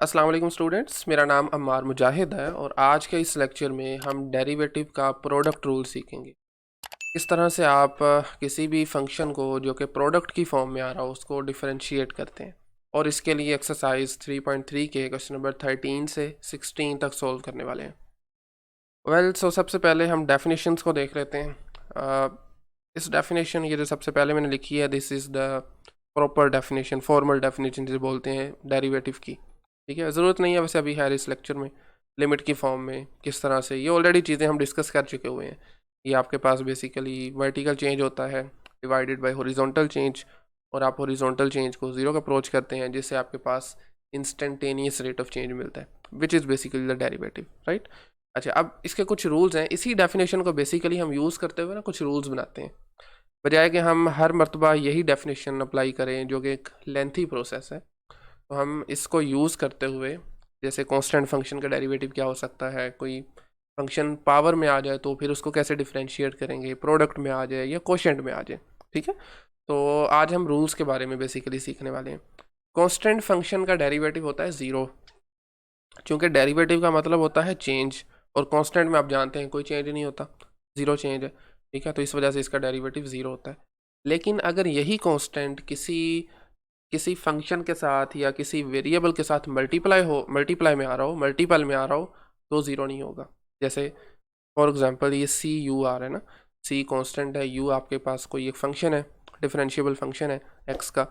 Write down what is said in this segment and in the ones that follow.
अस्सलाम वालेकुम स्टूडेंट्स, मेरा नाम अम्मार मुजाहिद है और आज के इस लेक्चर में हम डेरिवेटिव का प्रोडक्ट रूल सीखेंगे। किस तरह से आप किसी भी फंक्शन को जो कि प्रोडक्ट की फॉर्म में आ रहा हो उसको डिफरेंशिएट करते हैं। और इसके लिए एक्सरसाइज 3.3 के क्वेश्चन नंबर 13 से 16 तक सोल्व करने वाले हैं। सबसे पहले हम डेफिनेशंस को देख लेते हैं। इस डेफिनेशन ये जो सबसे पहले मैंने लिखी है, this is the proper definition, formal definition जिसे बोलते हैं डेरिवेटिव की। ठीक है, ज़रूरत नहीं है वैसे अभी है इस लेक्चर में लिमिट की फॉर्म में किस तरह से, ये ऑलरेडी चीज़ें हम डिस्कस कर चुके हुए हैं। ये आपके पास बेसिकली वर्टिकल चेंज होता है डिवाइडेड बाय हॉरिजॉन्टल चेंज, और आप हॉरिजॉन्टल चेंज को ज़ीरो का अप्रोच करते हैं जिससे आपके पास इंस्टेंटेनियस रेट ऑफ चेंज मिलता है, which is basically the derivative, right. अच्छा, अब इसके कुछ रूल्स हैं। इसी डेफिनेशन को बेसिकली हम यूज़ करते हुए ना कुछ रूल्स बनाते हैं, बजाय कि हम हर मरतबा यही डेफिनेशन अप्लाई करें जो कि एक लेंथी प्रोसेस है। तो हम इसको यूज़ करते हुए, जैसे कांस्टेंट फंक्शन का डेरिवेटिव क्या हो सकता है, कोई फंक्शन पावर में आ जाए तो फिर उसको कैसे डिफरेंशिएट करेंगे, प्रोडक्ट में आ जाए या कोशेंट में आ जाए। ठीक है, तो आज हम रूल्स के बारे में बेसिकली सीखने वाले हैं। कांस्टेंट फंक्शन का डेरिवेटिव होता है ज़ीरो, क्योंकि डेरिवेटिव का मतलब होता है चेंज, और कांस्टेंट में आप जानते हैं कोई चेंज नहीं होता, ज़ीरो चेंज है। ठीक है, तो इस वजह से इसका डेरिवेटिव ज़ीरो होता है। लेकिन अगर यही कांस्टेंट किसी फंक्शन के साथ या किसी वेरिएबल के साथ मल्टीप्लाई में आ रहा हो, मल्टीपल में आ रहा हो, तो ज़ीरो नहीं होगा। जैसे फॉर एग्जांपल ये सी यू आ रहा है ना, सी कांस्टेंट है, यू आपके पास कोई एक फंक्शन है, डिफरेंशिएबल फंक्शन है एक्स का।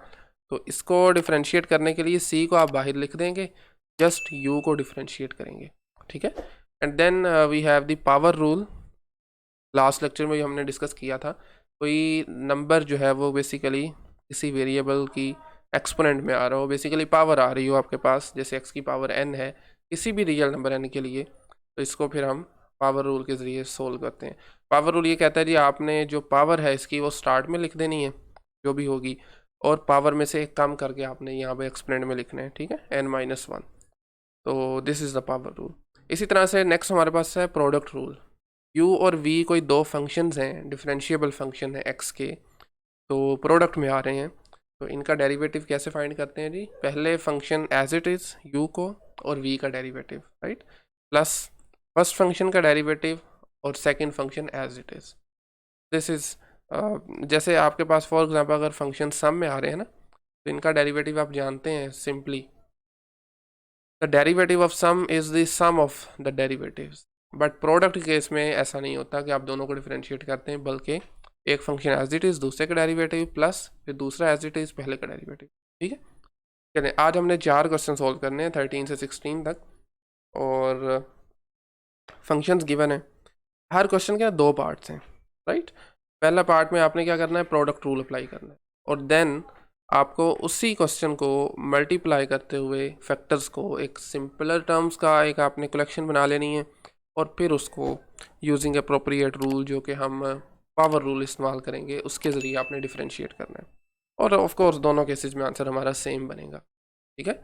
तो इसको डिफरेंशिएट करने के लिए सी को आप बाहर लिख देंगे, जस्ट यू को डिफरेंशिएट करेंगे। ठीक है, and then we have the power rule. Last lecture में हमने डिस्कस किया था, कोई नंबर जो है वो बेसिकली किसी वेरिएबल की एक्सपोनेंट में आ रहा हो, बेसिकली पावर आ रही हो आपके पास, जैसे x की पावर n है किसी भी रियल नंबर n के लिए, तो इसको फिर हम पावर रूल के ज़रिए सोल्व करते हैं। पावर रूल ये कहता है जी आपने जो पावर है इसकी वो स्टार्ट में लिख देनी है जो भी होगी, और पावर में से एक कम करके आपने यहाँ पे एक्सपोनेंट में लिखना है। ठीक है, n-1। तो this is the power rule. इसी तरह से नेक्स्ट हमारे पास है प्रोडक्ट रूल। u और v कोई दो फंक्शंस हैं, डिफरेंशिएबल फंक्शन है x के, तो प्रोडक्ट में आ रहे हैं, तो इनका डेरिवेटिव कैसे फाइंड करते हैं जी, पहले function as it is u को और v का derivative, right, plus first function का डेरिवेटिव और second function as it is. This is जैसे आपके पास फॉर एग्जांपल अगर फंक्शन सम में आ रहे हैं ना, तो इनका डेरिवेटिव आप जानते हैं, simply the derivative of sum is the sum of the derivatives. But product के केस में ऐसा नहीं होता कि आप दोनों को डिफरेंशिएट करते हैं, बल्कि एक फंक्शन एज इट इज़ दूसरे का डेरिवेटिव प्लस फिर दूसरा एज इट इज़ पहले का डेरिवेटिव। ठीक है, चलिए आज हमने 4 क्वेश्चन सोल्व करने हैं 13 से 16 तक, और फंक्शंस गिवन है। हर क्वेश्चन के 2 पार्ट्स हैं, राइट। पहला पार्ट में आपने क्या करना है, प्रोडक्ट रूल अप्लाई करना है, और देन आपको उसी क्वेश्चन को मल्टीप्लाई करते हुए फैक्टर्स को एक सिंपलर टर्म्स का एक आपने कलेक्शन बना लेनी है, और फिर उसको यूजिंग अप्रोप्रिएट रूल जो कि हम पावर रूल इस्तेमाल करेंगे उसके ज़रिए आपने डिफरेंशिएट करना है, और ऑफ कोर्स दोनों केसेस में आंसर हमारा सेम बनेगा। ठीक है,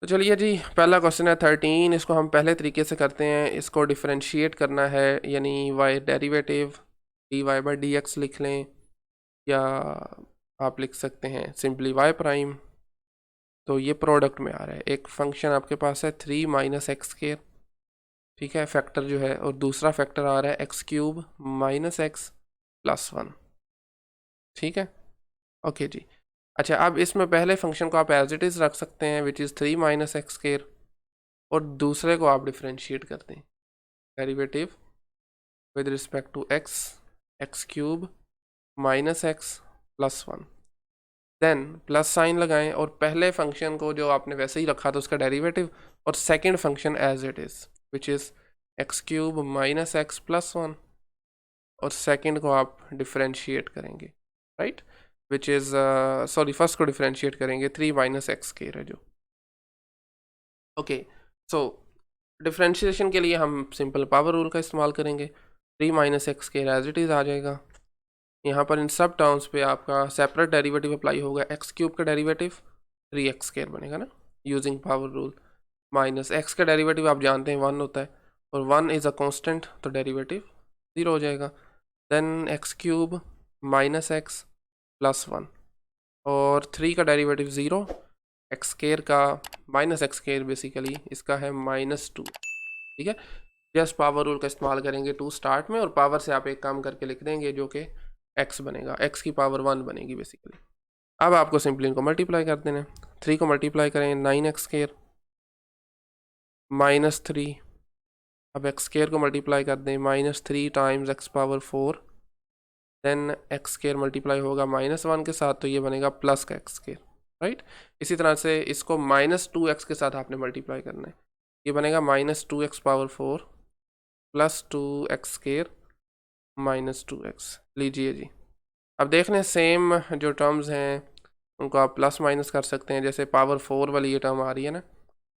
तो चलिए जी, पहला क्वेश्चन है 13, इसको हम पहले तरीके से करते हैं। इसको डिफरेंशिएट करना है, यानी y डेरिवेटिव dy/dx लिख लें, या आप लिख सकते हैं सिंपली y प्राइम। तो ये प्रोडक्ट में आ रहा है, एक फंक्शन आपके पास है 3 - x², ठीक है, फैक्टर जो है, और दूसरा फैक्टर आ रहा है x³ - x + 1। ठीक है, ओके जी। अच्छा, अब इसमें पहले फंक्शन को आप एज इट इज़ रख सकते हैं, विच इज़ 3 - x², और दूसरे को आप डिफरेंशिएट करते हैं, derivative with respect to x³ - x + 1। Then plus sign लगाएं, और पहले फंक्शन को जो आपने वैसे ही रखा था उसका डेरिवेटिव, और second function as it is which is x³ - x + 1, और सेकंड को आप डिफरेंशिएट करेंगे, right, which is sorry first को डिफरेंशिएट करेंगे 3 - x² है जो। ओके, सो डिफरेंशिएशन के लिए हम सिंपल पावर रूल का इस्तेमाल करेंगे। 3 - x² एज इट इज़ आ जाएगा। यहाँ पर इन सब टर्म्स पे आपका सेपरेट डेरिवेटिव अप्लाई होगा, x³ का डेरिवेटिव 3x² बनेगा ना, using power rule, minus x का डेरिवेटिव आप जानते हैं 1 होता है, और 1 इज़ अ कांस्टेंट, तो डेरिवेटिव 0 हो जाएगा। देन x³ - x + 1, और 3 का डेरिवेटिव 0, x² का माइनस एक्स स्क्वायर बेसिकली इसका है -2, ठीक है। जस्ट पावर रूल का इस्तेमाल करेंगे टू स्टार्ट में, और पावर से आप एक काम करके लिख देंगे जो कि एक्स बनेगा, एक्स की पावर 1 बनेगी बेसिकली। अब आपको सिंपली इनको मल्टीप्लाई कर देना है। 3 को मल्टीप्लाई करें 9x स्क्वायर -3, अब एक्स स्क्वायर को मल्टीप्लाई कर दें -3 times x power 4, then x square multiply होगा -1 के साथ, तो ये बनेगा प्लस का एक्स स्क्वायर, राइट। इसी तरह से इसको -2x के साथ आपने मल्टीप्लाई करना है, ये बनेगा -2x power 4 plus 2x square -2x। लीजिए जी, अब देख लें सेम जो टर्म्स हैं उनको आप प्लस माइनस कर सकते हैं। जैसे पावर 4 वाली ये टर्म आ रही है ना,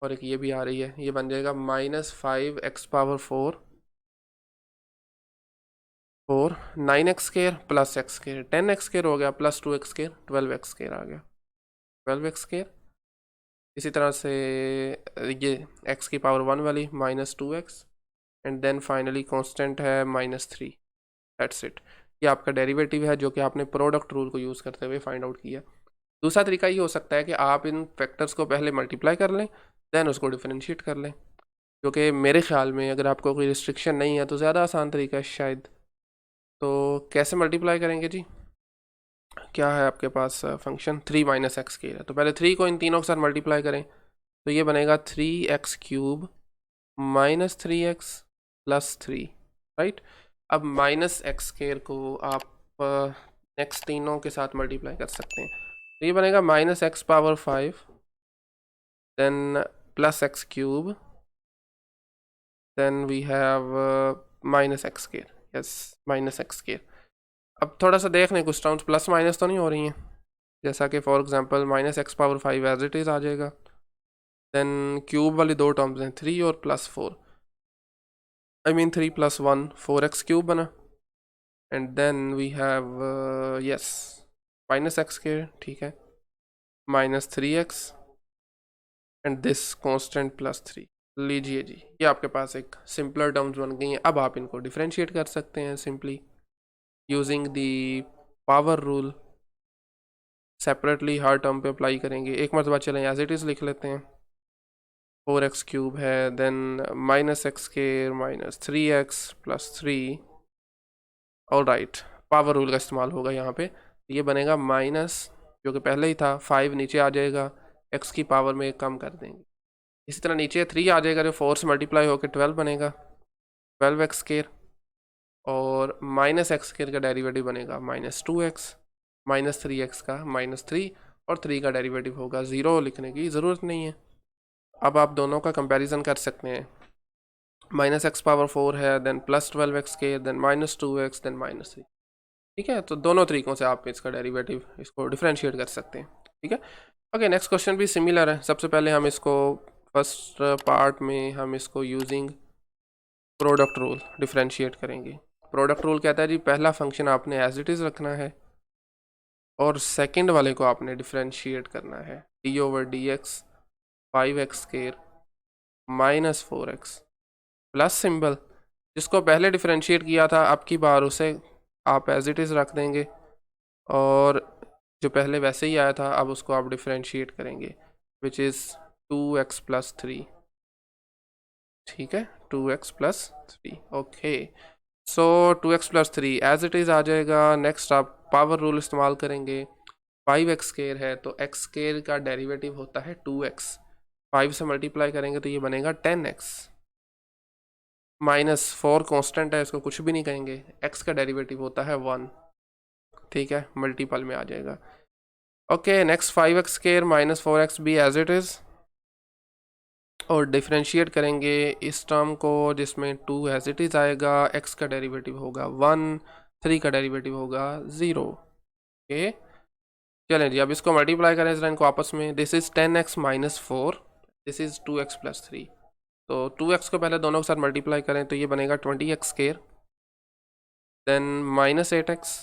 और एक ये भी आ रही है, ये बन जाएगा -5x power 4 9x square plus x square, 10x square हो गया, plus 2x square 12x square आ गया, 12x स्क्वायर। इसी तरह से ये x की पावर 1 वाली -2x, and then finally constant है -3। That's it. ये आपका डेरिवेटिव है जो कि आपने प्रोडक्ट रूल को यूज़ करते हुए फाइंड आउट किया। दूसरा तरीका ये हो सकता है कि आप इन फैक्टर्स को पहले मल्टीप्लाई कर लें, देन उसको डिफरेंशिएट कर लें, क्योंकि मेरे ख्याल में अगर आपको कोई रिस्ट्रिक्शन नहीं है तो ज़्यादा आसान तरीका है शायद। तो कैसे मल्टीप्लाई करेंगे जी? क्या है आपके पास फंक्शन 3 - एक्स स्क्वायर है, तो पहले 3 को इन तीनों के साथ मल्टीप्लाई करें, तो ये बनेगा 3x³ -3x + 3, राइट। अब -x स्क्वायर को आप नेक्स्ट तीनों के साथ मल्टीप्लाई कर सकते हैं, तो ये बनेगा -x power 5, then +x³, then we have -x square, yes -x square. अब थोड़ा सा देख लें कुछ टर्म्स प्लस माइनस तो नहीं हो रही हैं, जैसा कि for example -x power 5 as it is आ जाएगा, देन क्यूब वाली दो टर्म्स हैं 3 और +4, आई मीन 3 + 1 4x³ बना, and then we have yes -x square, ठीक है, -3x एंड दिस कांस्टेंट +3। लीजिए जी, ये आपके पास एक सिंपलर टर्म्स बन गई हैं। अब आप इनको डिफरेंशिएट कर सकते हैं simply using the power rule. Separately her term पे अप्लाई करेंगे, एक मरतबा चलें एज इट इज़ लिख लेते हैं। 4x³ है, then -x square -3x + 3, all right. Power rule का इस्तेमाल होगा यहाँ पे, ये बनेगा माइनस जो कि पहले ही था 5 नीचे आ जाएगा, x की पावर में एक कम कर देंगे। इसी तरह नीचे 3 आ जाएगा जो 4 से मल्टीप्लाई होकर 12 बनेगा, 12x स्क्वायर, और -x स्क्वायर का डेरिवेटिव बनेगा -2x, -3x का -3, और 3 का डेरिवेटिव होगा 0, लिखने की ज़रूरत नहीं है। अब आप दोनों का कंपैरिजन कर सकते हैं, -x पावर 4 है, then +12x square, then -2x, then -3, ठीक है। तो दोनों तरीक़ों से आप इसका डेरिवेटिव इसको डिफरेंशिएट कर सकते हैं, ठीक है। ओके, नेक्स्ट क्वेश्चन भी सिमिलर है। सबसे पहले हम इसको फर्स्ट पार्ट में हम इसको यूजिंग प्रोडक्ट रूल डिफरेंशिएट करेंगे। प्रोडक्ट रूल कहता है जी पहला फंक्शन आपने एज इट इज़ रखना है, और सेकंड वाले को आपने डिफरेंशिएट करना है, d/dx 5x square -4x plus symbol, जिसको पहले डिफरेंशिएट किया था अब की बार उसे आप एज इट इज़ रख देंगे, और जो पहले वैसे ही आया था अब उसको आप डिफरेंशिएट करेंगे, विच इज़ 2x + 3, ठीक है, 2x + 3। Okay, so 2x + 3 as it is आ जाएगा। नेक्स्ट आप पावर रूल इस्तेमाल करेंगे, 5x स्क्वायर है तो x स्क्वायर का डेरिवेटिव होता है 2x, 5 से मल्टीप्लाई करेंगे तो ये बनेगा 10x, -4 कांस्टेंट है, इसको कुछ भी नहीं कहेंगे, x का डेरिवेटिव होता है 1, ठीक है, मल्टीपल में आ जाएगा। Okay, next 5x square -4x भी एज इट इज़, और डिफरेंशिएट करेंगे इस टर्म को जिसमें 2 एज इट इज़ आएगा, x का डेरिवेटिव होगा 1, 3 का डेरिवेटिव होगा 0। ओके, चलें जी, अब इसको मल्टीप्लाई करें जरा इनको आपस में। This is 10x - 4, this is 2x + 3, तो 2x को पहले दोनों के साथ मल्टीप्लाई करें तो ये बनेगा 20x square, then -8x,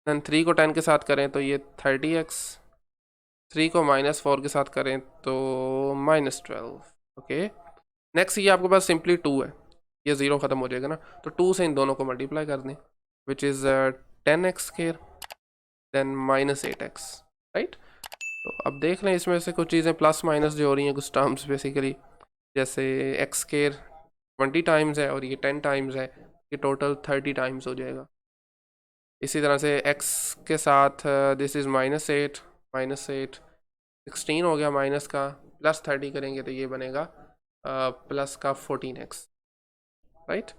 then 3 को 10 के साथ करें तो ये 30x, 3 को -4 के साथ करें तो -12। ओके, नेक्स्ट ये आपके पास सिंपली 2 है, ये 0 ख़त्म हो जाएगा ना, तो 2 से इन दोनों को मल्टीप्लाई कर दें, which is 10x square, then -8x, right. तो अब देख लें इसमें से कुछ चीज़ें प्लस माइनस जो हो रही हैं, कुछ टर्म्स बेसिकली, जैसे एक्स स्केयर 20 टाइम्स है और ये 10 टाइम्स है, ये टोटल 30 टाइम्स हो जाएगा। इसी तरह से x के साथ दिस इज़ -8, -8 16 हो गया माइनस का, +30 करेंगे तो ये बनेगा प्लस का 14x, राइट,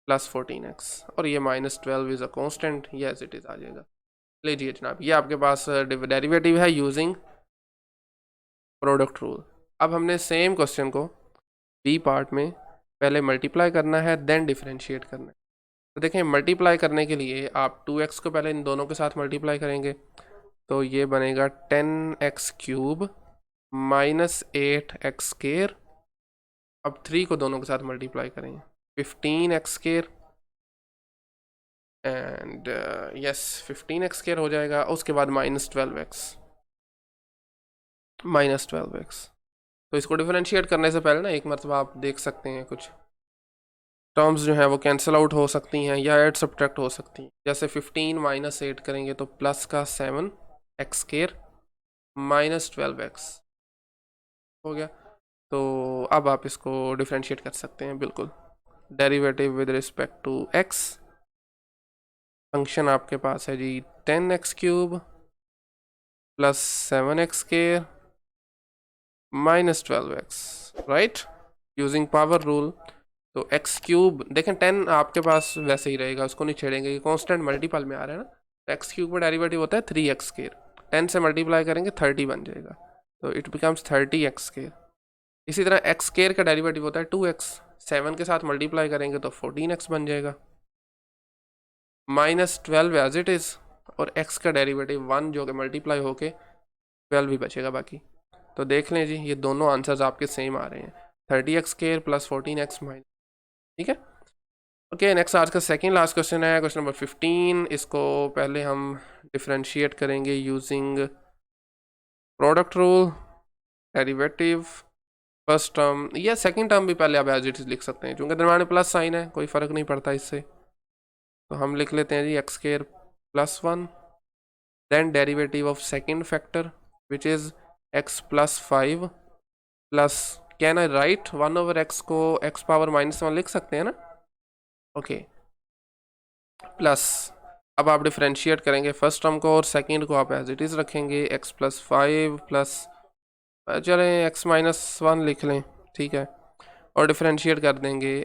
+14x, और ये -12 is a constant, yes it is आ जाएगा। लीजिए जनाब, ये आपके पास डेरिवेटिव है यूजिंग प्रोडक्ट रूल। अब हमने सेम क्वेश्चन को बी पार्ट में पहले मल्टीप्लाई करना है, देन डिफरेंशिएट करना है। तो देखें, मल्टीप्लाई करने के लिए आप 2x को पहले इन दोनों के साथ मल्टीप्लाई करेंगे, तो ये बनेगा 10x³ -8x²। अब 3 को दोनों के साथ मल्टीप्लाई करेंगे, 15x² एंड यस 15x² हो जाएगा। उसके बाद -12x। तो इसको डिफरेंशिएट करने से पहले ना एक मरतबा आप देख सकते हैं कुछ टर्म्स जो हैं वो कैंसिल आउट हो सकती हैं या ऐड सब्ट्रैक्ट हो सकती हैं। जैसे 15 -8 करेंगे तो प्लस का 7x² -12x हो गया। तो अब आप इसको डिफरेंशिएट कर सकते हैं बिल्कुल। Derivative with respect to x, function आपके पास है जी 10x³ + 7x² -12x, right, using power rule. तो x³ देखें 10 आपके पास वैसे ही रहेगा, उसको नहीं छेड़ेंगे, ये कांस्टेंट मल्टीपल में आ रहा है ना। तो x³ का डेरिवेटिव होता है 3x², 10 से मल्टीप्लाई करेंगे 30 बन जाएगा, तो इट बिकम्स 30x²। इसी तरह x² का डेरिवेटिव होता है 2x, 7 के साथ मल्टीप्लाई करेंगे तो 14x बन जाएगा, -12 एज इट इज़, और x का डेरिवेटिव 1 जो कि मल्टीप्लाई होके 12 ही बचेगा बाकी। तो देख लें जी, ये दोनों आंसर्स आपके सेम आ रहे हैं, 30x² + 14x माइनस, ठीक है। ओके, नेक्स्ट आज का सेकंड लास्ट क्वेश्चन है, क्वेश्चन नंबर 15। इसको पहले हम डिफरेंशिएट करेंगे using product rule, derivative, first term या सेकंड टर्म भी पहले आप एज इट इज लिख सकते हैं, क्योंकि दरम्यान में प्लस साइन है, कोई फ़र्क नहीं पड़ता इससे। तो हम लिख लेते हैं जी x² + 1, then derivative of second factor which is x + 5 plus, can I write 1/x को x पावर -1 लिख सकते हैं ना, ओके, प्लस अब आप डिफरेंशिएट करेंगे फर्स्ट टर्म को और सेकंड को आप एज इट इज़ रखेंगे, x + 5 प्लस, चलें x -1 लिख लें, ठीक है, और डिफरेंशिएट कर देंगे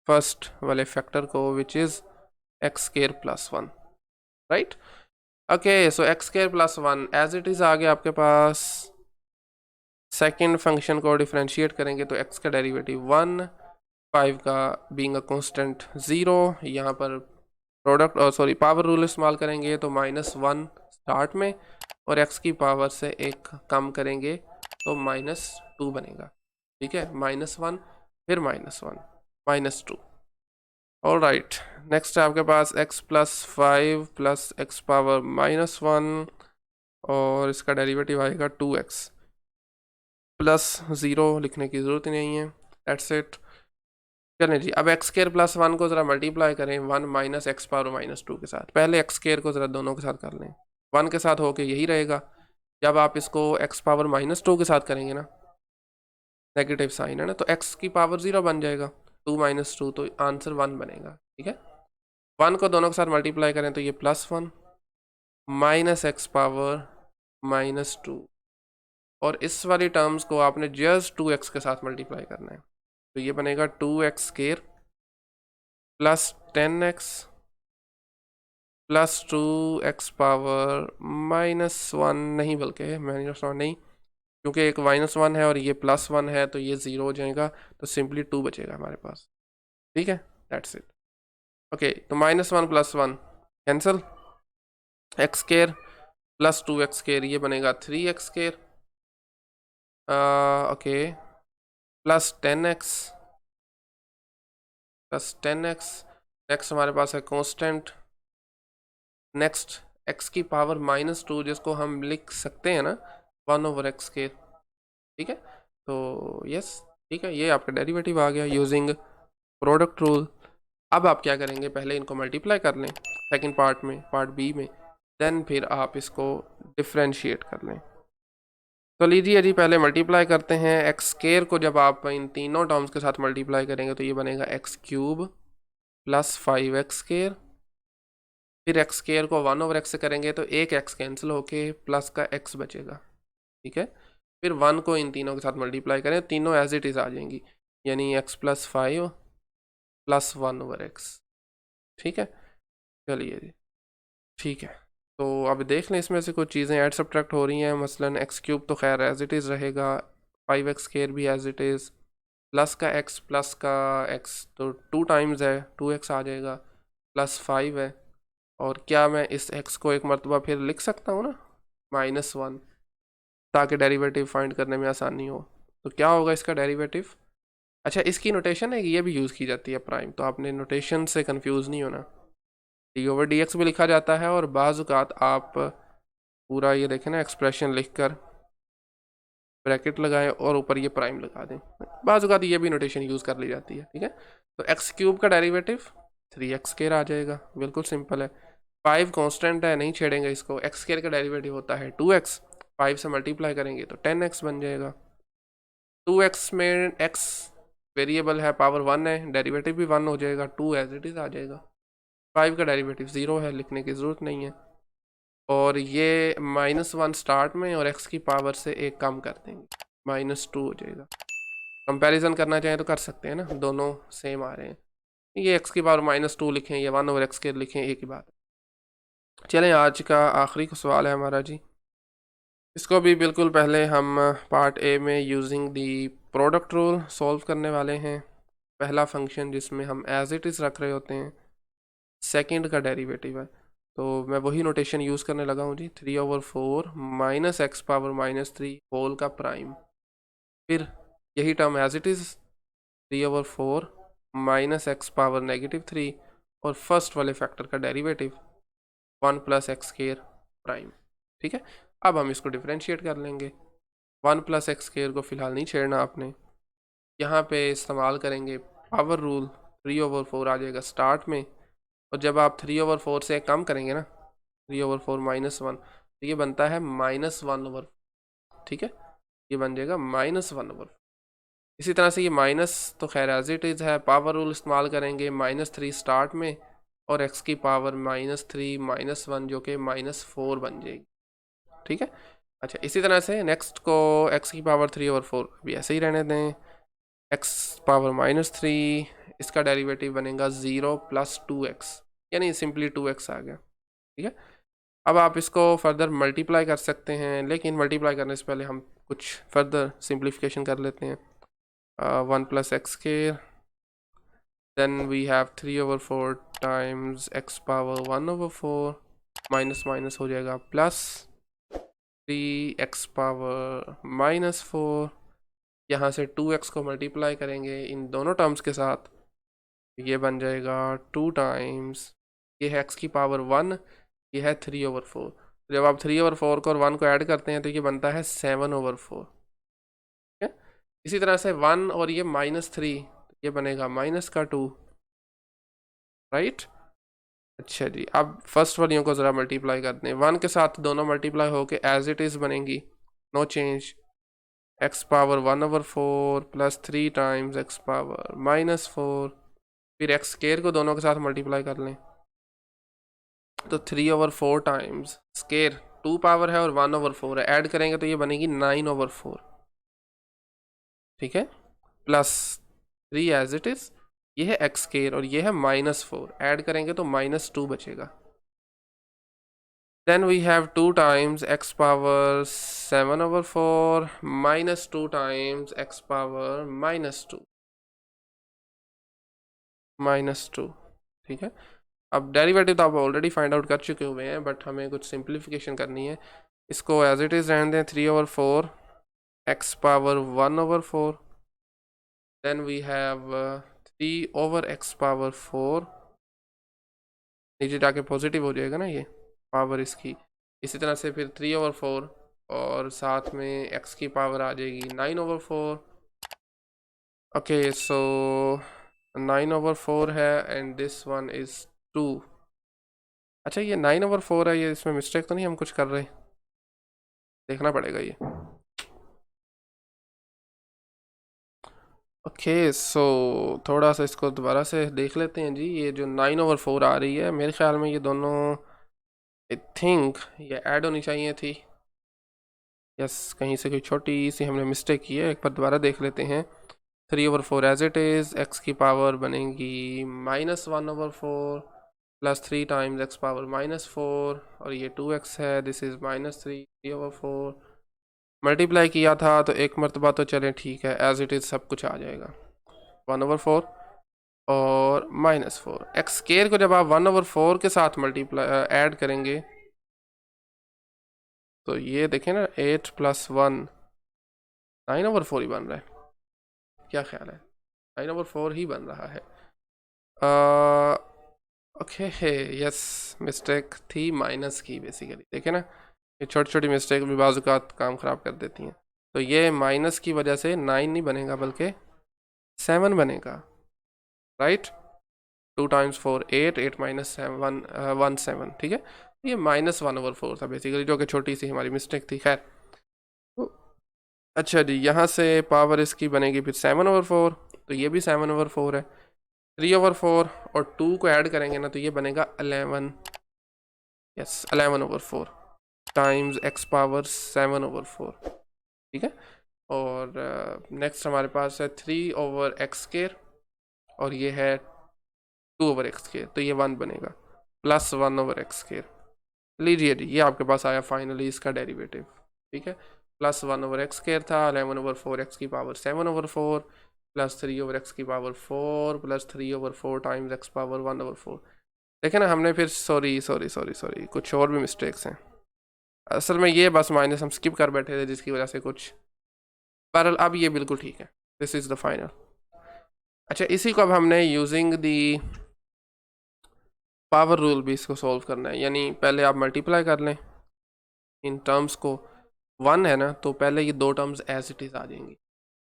फर्स्ट वाले फैक्टर को which is x² + 1, right. Okay, so x² + 1 as it is आ गया आपके पास। सेकंड फंक्शन को डिफरेंशिएट करेंगे तो x का डेरिवेटिव 1, 5 का बीइंग अ कांस्टेंट 0, यहाँ पर प्रोडक्ट और सॉरी पावर रूल इस्तेमाल करेंगे तो -1 स्टार्ट में, और x की पावर से एक कम करेंगे तो -2 बनेगा, ठीक है, -1 फिर -1 -2। ऑल राइट, नेक्स्ट है आपके पास x + 5 + x पावर -1, और इसका डेरिवेटिव आएगा 2x +0, लिखने की ज़रूरत ही नहीं है, दैट्स इट। चलें जी, अब x² + 1 को ज़रा मल्टीप्लाई करें 1 - x पावर -2 के साथ। पहले x² को ज़रा दोनों के साथ कर लें, 1 के साथ होके यही रहेगा। जब आप इसको x पावर -2 के साथ करेंगे ना, नेगेटिव साइन है ना, तो x की पावर 0 बन जाएगा, 2 - 2 तो आंसर 1 बनेगा, ठीक है। 1 को दोनों के साथ मल्टीप्लाई करें तो ये +1 -x पावर -2, और इस वाली टर्म्स को आपने जस्ट 2x के साथ मल्टीप्लाई करना है, तो ये बनेगा 2x² + 10x + 2x पावर -1, नहीं बल्कि नहीं, क्योंकि एक -1 है और ये +1 है, तो ये 0 हो जाएगा, तो सिंपली 2 बचेगा हमारे पास, ठीक है, दैट्स इट। ओके, तो -1 + 1 कैंसिल, x² + 2x² ये बनेगा 3x², ओके, + 10x, नेक्स्ट हमारे पास है कांस्टेंट, नेक्स्ट x की पावर -2 जिसको हम लिख सकते हैं ना 1/x², ठीक है। तो यस, ठीक है, ये आपका डेरिवेटिव आ गया यूजिंग प्रोडक्ट रूल। अब आप क्या करेंगे, पहले इनको मल्टीप्लाई कर लें सेकंड पार्ट में, पार्ट बी में, देन फिर आप इसको डिफरेंशिएट कर लें। तो लीजिए जी, पहले मल्टीप्लाई करते हैं। एक्स स्केयर को जब आप इन तीनों टर्म्स के साथ मल्टीप्लाई करेंगे तो ये बनेगा x cube plus 5x square. फिर एक्स स्केयर को 1/x से करेंगे तो एक एक्स कैंसिल होके प्लस का x बचेगा, ठीक है। फिर 1 को इन तीनों के साथ मल्टीप्लाई करें, तीनों एज इट इज़ आ जाएंगी, यानी x प्लस 5 प्लस 1/x, ठीक है। चलिए जी, ठीक है। तो अब देख लें इसमें से कुछ चीज़ें ऐड सब्ट्रैक्ट हो रही हैं। मसलन एक्स क्यूब तो खैर एज इट इज़ रहेगा, 5x स्केयर भी एज इट इज़, प्लस का x तो 2 टाइम्स है, 2x आ जाएगा, प्लस 5 है। और क्या मैं इस x को एक मरतबा फिर लिख सकता हूँ ना, -1, ताकि डेरिवेटिव फाइंड करने में आसानी हो। तो क्या होगा इसका डेरिवेटिव? अच्छा, इसकी नोटेशन है कि ये भी यूज़ की जाती है प्राइम, तो आपने नोटेशन से कंफ्यूज नहीं होना। d/dx भी लिखा जाता है, और बाज़ औक़ात आप पूरा ये देखें ना, एक्सप्रेशन लिख कर ब्रैकेट लगाएं और ऊपर ये प्राइम लगा दें। बाज़ औक़ात ये भी नोटेशन यूज़ कर ली जाती है, ठीक है। तो एक्स क्यूब का डेरिवेटिव 3x स्क्वायर आ जाएगा, बिल्कुल सिंपल है। 5 कांस्टेंट है, नहीं छेड़ेंगे इसको। एक्स स्क्वायर का डेरिवेटिव होता है 2x, 5 से मल्टीप्लाई करेंगे तो 10x बन जाएगा। 2x में x वेरिएबल है, पावर 1 है, डेरिवेटिव भी 1 हो जाएगा, 2 एज इट इज़ आ जाएगा। 5 का डेरिवेटिव 0 है, लिखने की ज़रूरत नहीं है। और ये -1 स्टार्ट में और x की पावर से एक कम कर देंगे, -2 हो जाएगा। कंपैरिजन करना चाहें तो कर सकते हैं ना, दोनों सेम आ रहे हैं। ये x की पावर -2 लिखें या 1/x के लिखें, एक ही बात है। चलें, आज का आखिरी सवाल है हमारा जी। इसको भी बिल्कुल पहले हम पार्ट ए में using the product rule solve करने वाले हैं। पहला फंक्शन जिसमें हम एज इट इज़ रख रहे होते हैं, सेकंड का डेरिवेटिव है, तो मैं वही नोटेशन यूज़ करने लगा हूँ जी। 3/4 माइनस एक्स पावर -3 होल का प्राइम। फिर यही term as it is 3/4 minus x power -3, और फर्स्ट वाले फैक्टर का डेरिवेटिव 1 + x स्क्वायर प्राइम, ठीक है। अब हम इसको डिफ्रेंशिएट कर लेंगे। 1 + x स्क्वायर को फ़िलहाल नहीं छेड़ना आपने, यहाँ पे इस्तेमाल करेंगे पावर रूल। 3/4 आ जाएगा स्टार्ट में, और जब आप 3/4 से कम करेंगे ना, 3/4 -1, तो ये बनता है -1/, ठीक है। ये बन जाएगा -1/। इसी तरह से ये माइनस तो खैर एज इट इज़ है, पावर रूल इस्तेमाल करेंगे, -3 स्टार्ट में और x की पावर -3 -1 जो कि -4 बन जाएगी, ठीक है। अच्छा, इसी तरह से नेक्स्ट को x की पावर 3/4 भी ऐसे ही रहने दें, x पावर -3, इसका डेरिवेटिव बनेगा 0 + 2x, यानी सिंपली 2x आ गया, ठीक है। अब आप इसको फर्दर मल्टीप्लाई कर सकते हैं, लेकिन मल्टीप्लाई करने से पहले हम कुछ फर्दर सिंप्लीफिकेशन कर लेते हैं। 1 + x square, then we have 3/4 times x power 1/4, minus minus हो जाएगा प्लस 3x पावर -4। यहाँ से 2x को मल्टीप्लाई करेंगे इन दोनों टर्म्स के साथ, ये बन जाएगा 2 टाइम्स, ये है x की पावर 1, ये है 3/4। जब आप 3/4 को और 1 को ऐड करते हैं तो ये बनता है 7/4, ठीक है। इसी तरह से 1 और ये -3, ये बनेगा -2, राइट। अच्छा जी, अब फर्स्ट वालियों को ज़रा मल्टीप्लाई कर दें। 1 के साथ दोनों मल्टीप्लाई होके एज इट इज़ बनेंगी, no change. x power 1/4 plus 3 times x power -4, फिर x स्केयर को दोनों के साथ मल्टीप्लाई कर लें तो 3/4 टाइम्स स्केयर 2 पावर है और 1/4 है, ऐड करेंगे तो ये बनेगी 9/4, ठीक है, प्लस 3 एज इट इज़, ये है x स्केयर और ये है -4, ऐड करेंगे तो -2 बचेगा। Then we have 2 times x power 7/4 minus 2 times x power -2, ठीक है। अब डेरिवेटिव तो आप ऑलरेडी फाइंड आउट कर चुके हुए हैं, बट हमें कुछ सिंप्लीफिकेशन करनी है। इसको एज इट इज़ रहने दें, 3/4 x power 1/4, then we have 3/x power 4, नीचे जाके पॉजिटिव हो जाएगा ना ये पावर इसकी। इसी तरह से फिर 3/4 और साथ में x की पावर आ जाएगी 9/4। ओके, सो 9/4 है एंड दिस वन इज़ 2। अच्छा, ये 9/4 है, ये इसमें मिस्टेक तो नहीं हम कुछ कर रहे, देखना पड़ेगा ये। ओके सो थोड़ा सा इसको दोबारा से देख लेते हैं जी। ये जो 9/4 आ रही है, मेरे ख्याल में ये दोनों आई थिंक ये ऐड होनी चाहिए थी। यस, कहीं से कोई छोटी सी हमने मिस्टेक की है, एक बार दोबारा देख लेते हैं। 3/4 एज इट इज़, एक्स की पावर बनेगी -1/4 प्लस 3 टाइम्स एक्स पावर -4, और ये 2x है, दिस इज़ -3/4। मल्टीप्लाई किया था तो एक मरतबा तो चले ठीक है, एज इट इज़ सब कुछ आ जाएगा। 1/4 और -4, एक्स स्केयर को जब आप 1/4 के साथ मल्टीप्लाई ऐड करेंगे तो ये देखें ना, 8 + 1 9/4 ही बन रहा है। क्या ख्याल है? 9/4 ही बन रहा है। ओके यस, मिस्टेक थी माइनस की बेसिकली। देखें ना, ये छोटी छोटी मिस्टेक भी बाज़ औक़ात काम ख़राब कर देती हैं। तो ये माइनस की वजह से 9 नहीं बनेगा बल्कि 7 बनेगा, राइट। 2 × 4 8, 8 - 7 1 7, ठीक है। ये -1/4 था बेसिकली, जो कि छोटी सी हमारी मिस्टेक थी। खैर, तो अच्छा जी, यहाँ से पावर इसकी बनेगी फिर 7/4, तो ये भी 7/4 है। 3/4 और 2 को ऐड करेंगे ना तो ये बनेगा 11, यस 11/4 टाइम्स x पावर 7/4, ठीक है। और नेक्स्ट हमारे पास है 3/x², और ये है 2/x², तो ये 1 बनेगा, प्लस 1/x²। लीजिए जी, ये आपके पास आया फाइनली इसका डेरिवेटिव, ठीक है। प्लस 1/x² था, 11/4 x की पावर 7/4 प्लस 3/x की power 4 plus 3/4 times x power 1/4। देखे ना, हमने फिर सॉरी कुछ और भी मिस्टेक्स हैं असल में। ये बस माइनस हम स्किप कर बैठे थे जिसकी वजह से कुछ, पर अब ये बिल्कुल ठीक है। This is the final. अच्छा, इसी को अब हमने यूजिंग दी पावर रूल भी इसको सॉल्व करना है। यानी पहले आप मल्टीप्लाई कर लें इन टर्म्स को, 1 है ना, तो पहले ये 2 टर्म्स एज इट इज़ आ जाएंगी।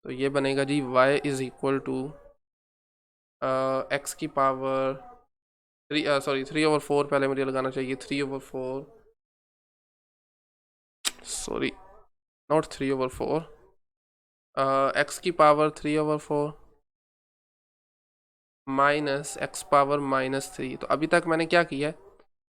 तो ये बनेगा जी y is equal to x की पावर 3/4, पहले मुझे लगाना चाहिए 3/4, सॉरी नॉट 3/4, एक्स की पावर 3/4 माइनस एक्स पावर -3। तो अभी तक मैंने क्या किया है,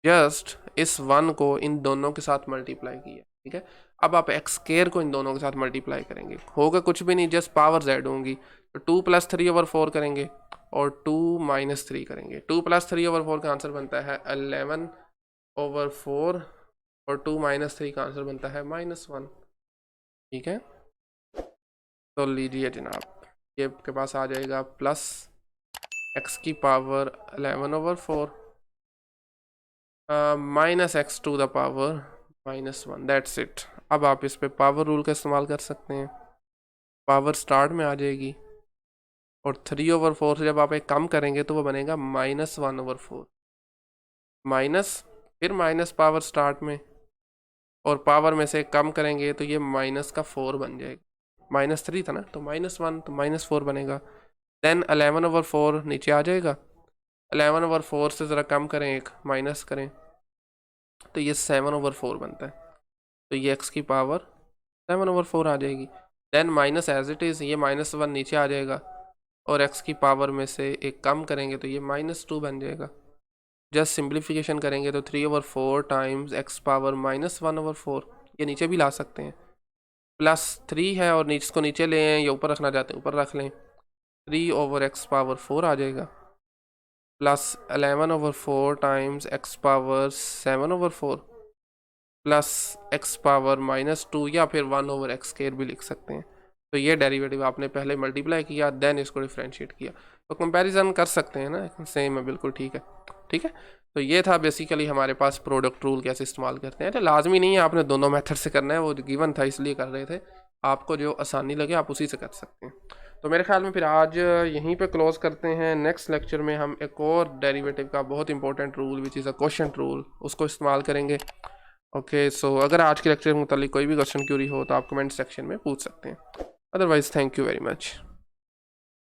जस्ट इस 1 को इन दोनों के साथ मल्टीप्लाई किया, ठीक है। अब आप x² को इन दोनों के साथ मल्टीप्लाई करेंगे, होगा कुछ भी नहीं, जस्ट पावर ऐड होंगी। तो 2 + 3/4 करेंगे और 2 - 3 करेंगे। 2 + 3/4 का आंसर बनता है 11/4 और 2 - 3 का आंसर बनता है -1, ठीक है। तो लीजिए जनाब, ये आपके पास आ जाएगा प्लस x की power 11/4 minus x to the power -1, that's it. अब आप इस पे पावर रूल का इस्तेमाल कर सकते हैं। पावर स्टार्ट में आ जाएगी और 3/4 से जब आप एक कम करेंगे तो वो बनेगा -1/4, माइनस फिर माइनस पावर स्टार्ट में, और पावर में से कम करेंगे तो ये माइनस का 4 बन जाएगा। -3 था ना, तो -1, तो -4 बनेगा। देन 11/4 नीचे आ जाएगा, 11/4 से ज़रा कम करें, एक माइनस करें तो ये 7/4 बनता है। तो ये x की पावर 7/4 आ जाएगी। Then minus as it is, ये -1 नीचे आ जाएगा, और x की पावर में से एक कम करेंगे तो ये -2 बन जाएगा। जस्ट सिंप्लीफिकेशन करेंगे तो 3/4 टाइम्स x पावर -1/4, ये नीचे भी ला सकते हैं। प्लस 3 है और नीचे को नीचे ले आए, या ऊपर रखना चाहते हैं ऊपर रख लें, 3/x पावर 4 आ जाएगा, plus 11/4 times x power 7/4 plus x power -2, या फिर 1/x² भी लिख सकते हैं। तो ये डेरिवेटिव आपने पहले मल्टीप्लाई किया, देन इसको डिफरेंशिएट किया, तो कंपैरिजन कर सकते हैं ना, सेम है, बिल्कुल ठीक है, ठीक है। तो ये था बेसिकली हमारे पास प्रोडक्ट रूल कैसे इस्तेमाल करते हैं। तो लाजमी नहीं है आपने दोनों मेथड से करना है, वो गिवन था इसलिए कर रहे थे। आपको जो आसानी लगे आप उसी से कर सकते हैं। तो मेरे ख्याल में फिर आज यहीं पे क्लोज़ करते हैं। नेक्स्ट लेक्चर में हम एक और डेरिवेटिव का बहुत important rule which is a quotient rule, उसको इस्तेमाल करेंगे। ओके सो अगर आज के लेक्चर के मुतालिक कोई भी क्वेश्चन क्यूरी हो तो आप कमेंट सेक्शन में पूछ सकते हैं। Otherwise thank you very much.